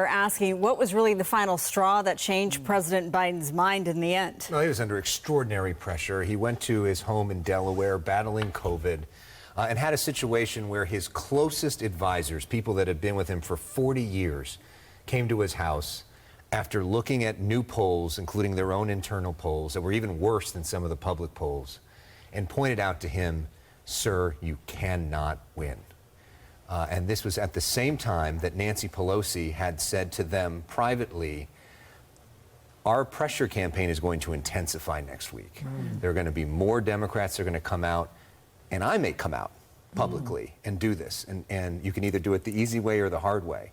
Are asking what was really the final straw that changed President Biden's mind in the end. Well, he was under extraordinary pressure. He went to his home in Delaware battling COVID and had a situation where his closest advisors, people that had been with him for 40 years, came to his house after looking at new polls, including their own internal polls that were even worse than some of the public polls, and pointed out to him, "Sir, you cannot win." And this was at the same time that Nancy Pelosi had said to them privately, our pressure campaign is going to intensify next week. There are going to be more Democrats that are going to come out, and I may come out publicly and do this. And you can either do it the easy way or the hard way.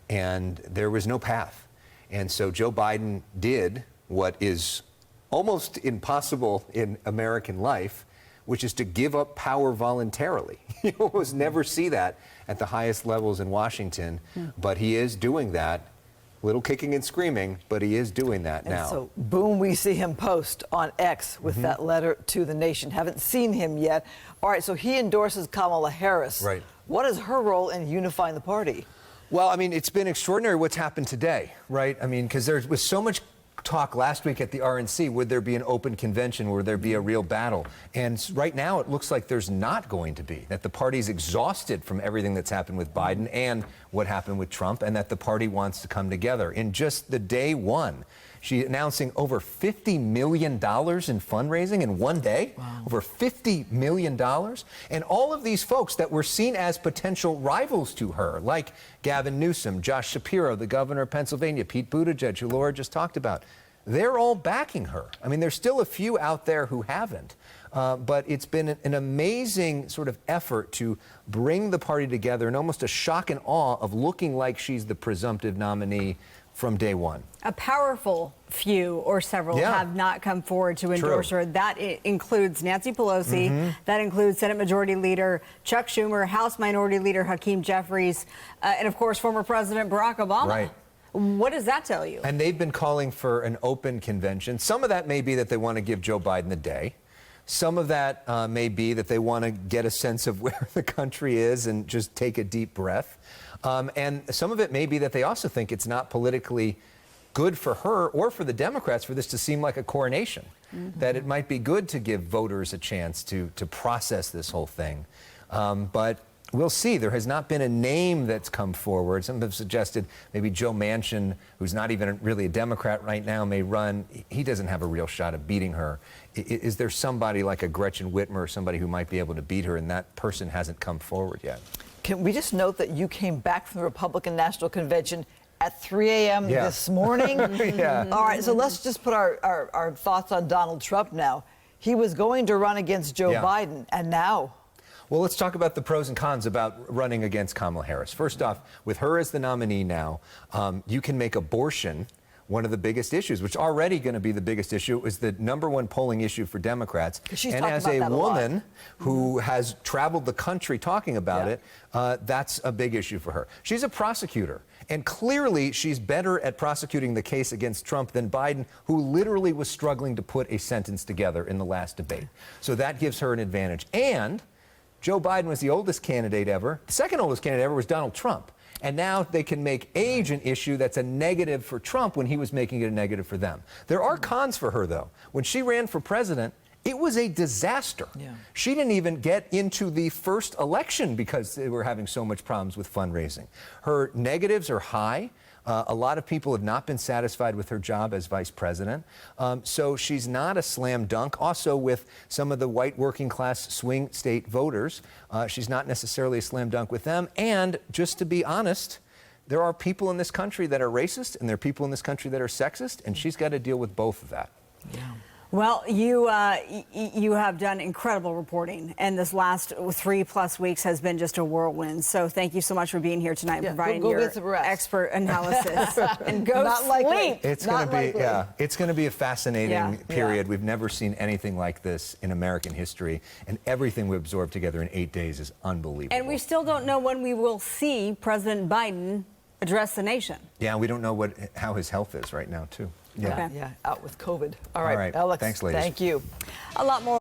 And there was no path. And so Joe Biden did what is almost impossible in American life, which is to give up power voluntarily. You almost never see that at the highest levels in Washington, but he is doing that. Little kicking and screaming, but he is doing that and now. So, boom, we see him post on X with that letter to the nation. Haven't seen him yet. All right, so he endorses Kamala Harris. Right. What is her role in unifying the party? Well, I mean, it's been extraordinary what's happened today, right? I mean, because there was so much talk last week at the RNC, would there be an open convention, would there be a real battle? And right now it looks like there's not going to be, that the party's exhausted from everything that's happened with Biden and what happened with Trump, and that the party wants to come together. In just the day one, she's announcing over $50 million in fundraising in one day. Wow. Over $50 million. And all of these folks that were seen as potential rivals to her, like Gavin Newsom, Josh Shapiro, the governor of Pennsylvania, Pete Buttigieg, who Laura just talked about, they're all backing her. I mean, there's still a few out there who haven't. But it's been an amazing sort of effort to bring the party together and almost a shock and awe of looking like she's the presumptive nominee from day one. A powerful few or several have not come forward to endorse her. That includes Nancy Pelosi, that includes Senate Majority Leader Chuck Schumer, House Minority Leader Hakeem Jeffries, and of course former President Barack Obama. Right. What does that tell you? And they've been calling for an open convention. Some of that may be that they want to give Joe Biden the day. Some of that may be that they want to get a sense of where the country is and just take a deep breath. And some of it may be that they also think it's not politically good for her or for the Democrats for this to seem like a coronation, that it might be good to give voters a chance to process this whole thing. But we'll see. There has not been a name that's come forward. Some have suggested maybe Joe Manchin, who's not even really a Democrat right now, may run. He doesn't have a real shot of beating her. Is there somebody like a Gretchen Whitmer or somebody who might be able to beat her, and that person hasn't come forward yet? Can we just note that you came back from the Republican National Convention at 3 a.m. this morning? All right, so let's just put our thoughts on Donald Trump now. He was going to run against Joe Biden, and now? Well, let's talk about the pros and cons about running against Kamala Harris. First off, with her as the nominee now, you can make abortion one of the biggest issues, which already going to be the biggest issue. It was the #1 polling issue for Democrats. And as a woman who has traveled the country talking about it, that's a big issue for her. She's a prosecutor, and clearly she's better at prosecuting the case against Trump than Biden, who literally was struggling to put a sentence together in the last debate. So that gives her an advantage. And Joe Biden was the oldest candidate ever. The second oldest candidate ever was Donald Trump. And now they can make age an issue that's a negative for Trump when he was making it a negative for them. There are cons for her, though. When she ran for president, it was a disaster. She didn't even get into the first election because they were having so much problems with fundraising. Her negatives are high. A lot of people have not been satisfied with her job as vice president. So she's not a slam dunk. Also, with some of the white working class swing state voters, she's not necessarily a slam dunk with them. And just to be honest, there are people in this country that are racist, and there are people in this country that are sexist, and she's got to deal with both of that. Well, you have done incredible reporting, and this last 3+ weeks has been just a whirlwind. So thank you so much for being here tonight and providing your expert analysis. And go sleep. It's going to be, it's going to be a fascinating period. We've never seen anything like this in American history, and everything we absorbed together in 8 days is unbelievable. And we still don't know when we will see President Biden address the nation. Yeah, we don't know how his health is right now, too. Out with COVID. All right, Alex, thanks, ladies. Thank you. A lot more.